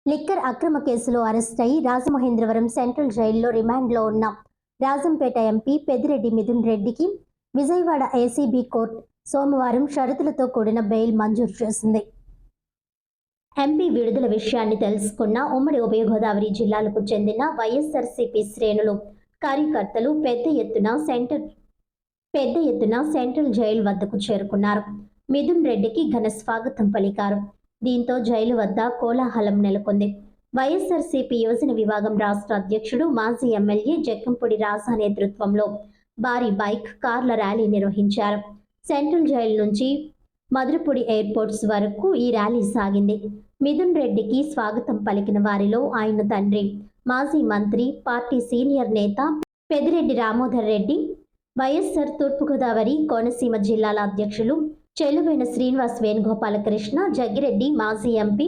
Liquor అక్రమ కేసులో arrest అయి రాజమహేంద్రవరం సెంట్రల్ జైల్లో రిమాండ్లో ఉన్న రాజంపేట ఎంపీ పెద్దిరెడ్డి మిథున్ రెడ్డికి విజయవాడ ఏసీబీ కోర్టు సోమవారం షరతులతో కూడిన బెయిల్ మంజూరు చేసింది. ఎంపీ విడుదల విషయాన్ని తెలుసుకున్న ఉమ్మడి ఉభయ గోదావరి జిల్లాలకు చెందిన వైఎస్ఆర్సీపీ శ్రేణులు, కార్యకర్తలు పెద్ద ఎత్తున సెంట్రల్ జైలు వద్దకు చేరుకున్నారు. మిథున్ రెడ్డికి ఘన స్వాగతం పలికారు. దీంతో జైలు వద్ద కోలాహలం నెలకొంది. వైఎస్ఆర్సీపీ యువజన విభాగం రాష్ట్ర అధ్యక్షుడు, మాజీ ఎమ్మెల్యే జక్కంపూడి రాజా నేతృత్వంలో భారీ బైక్, కార్ల ర్యాలీ నిర్వహించారు. సెంట్రల్ జైలు నుంచి మధురపూడి ఎయిర్పోర్ట్స్ వరకు ఈ ర్యాలీ సాగింది. మిథున్ రెడ్డికి స్వాగతం పలికిన వారిలో ఆయన తండ్రి, మాజీ మంత్రి, పార్టీ సీనియర్ నేత పెద్దిరెడ్డి రామోదర్ రెడ్డి, వైఎస్ఆర్ తూర్పుగోదావరి, కోనసీమ జిల్లాల అధ్యక్షులు చెల్లుబోయిన శ్రీనివాస్ వేణుగోపాలకృష్ణ, జగ్గిరెడ్డి, మాజీ ఎంపీ,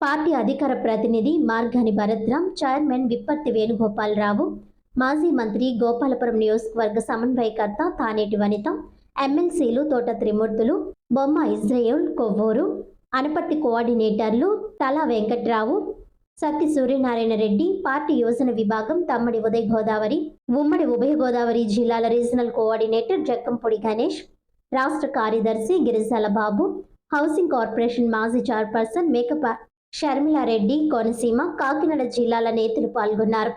పార్టీ అధికార ప్రతినిధి మార్గాని భరత్రామ్, చైర్మన్ విప్పర్తి వేణుగోపాలరావు, మాజీ మంత్రి, గోపాలపురం నియోజకవర్గ సమన్వయకర్త తానేటి వనిత, ఎమ్మెల్సీలు తోట త్రిమూర్తులు, బొమ్మ ఇజ్రాయేల్, కొవ్వూరు, అనపర్తి కోఆర్డినేటర్లు తలా వెంకట్రావు, సత్తి సూర్యనారాయణ రెడ్డి, పార్టీ యువజన విభాగం తమ్మడి ఉదయ గోదావరి, ఉమ్మడి ఉభయ గోదావరి జిల్లాల రీజనల్ కోఆర్డినేటర్ జక్కంపూడి గణేష్, రాష్ట్ర కార్యదర్శి గిరిజాల బాబు, హౌసింగ్ కార్పొరేషన్ మాజీ చైర్పర్సన్ మేకప షర్మిలారెడ్డి, కోనసీమ, కాకినాడ జిల్లాల నేతలు పాల్గొన్నారు.